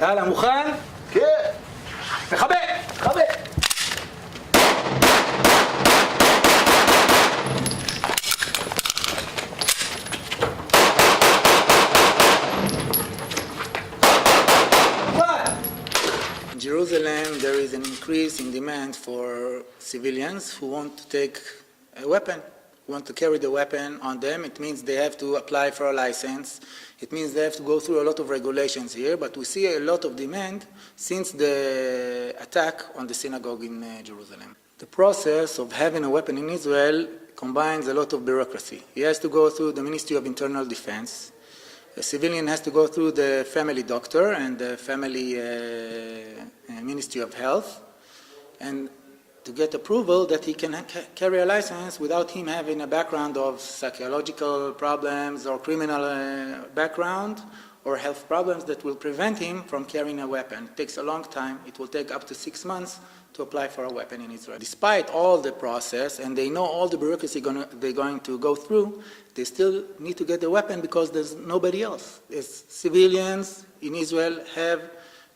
יאללה, מוכן? כן. מכבה! מכבה. In Jerusalem, there is an increase in demand for civilians who want to take a weapon, who want to carry the weapon on them. It means they have to apply for a license. It means they have to go through a lot of regulations here, but we see a lot of demand since the attack on the synagogue in Jerusalem. The process of having a weapon in Israel combines a lot of bureaucracy. He has to go through the Ministry of Internal Defense. A civilian has to go through the family doctor and the family Ministry of Health, and to get approval that he can carry a license without him having a background of psychological problems or criminal background or health problems that will prevent him from carrying a weapon. It takes a long time. It will take up to 6 months to apply for a weapon in Israel. Despite all the process, and they know all the bureaucracy they're going to go through, they still need to get the weapon because there's nobody else. As civilians in Israel have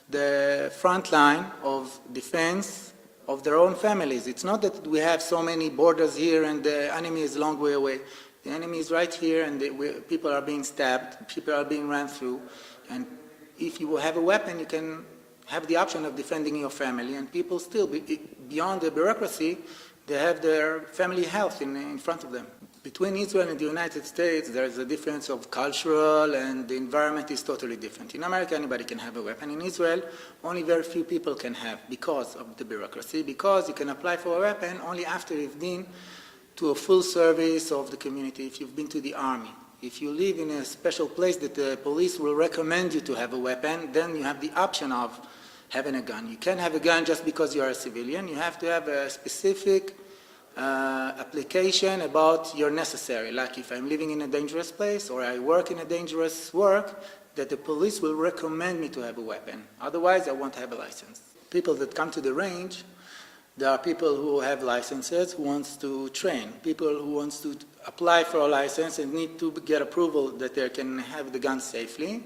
the front line of defense of their own families. It's not that we have so many borders here and the enemy is a long way away. The enemy is right here and people are being stabbed, people are being run through, and if you have a weapon, you can have the option of defending your family, and people still, beyond the bureaucracy, they have their family health in front of them. Between Israel and the United States, there is a difference of cultural, and the environment is totally different. In America, anybody can have a weapon. In Israel, only very few people can have because of the bureaucracy, because you can apply for a weapon only after you've been to a full service of the community, if you've been to the army. If you live in a special place that the police will recommend you to have a weapon, then you have the option of having a gun. You can't have a gun just because you are a civilian. You have to have a specific application about your necessary. Like if I'm living in a dangerous place or I work in a dangerous work, that the police will recommend me to have a weapon. Otherwise, I won't have a license. People that come to the range, there are people who have licenses who wants to train, people who wants to apply for a license and need to get approval that they can have the gun safely.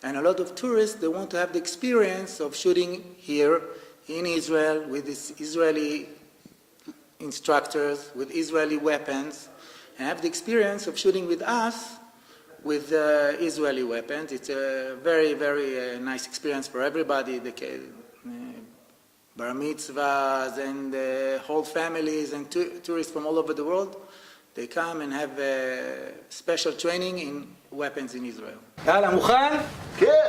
And a lot of tourists, they want to have the experience of shooting here in Israel with these Israeli instructors, with Israeli weapons, and have the experience of shooting with us with Israeli weapons. It's a very, very nice experience for everybody. Bar mitzvahs and whole families and tourists from all over the world, they come and have special training in weapons in Israel. יאללה, מוכן? כן.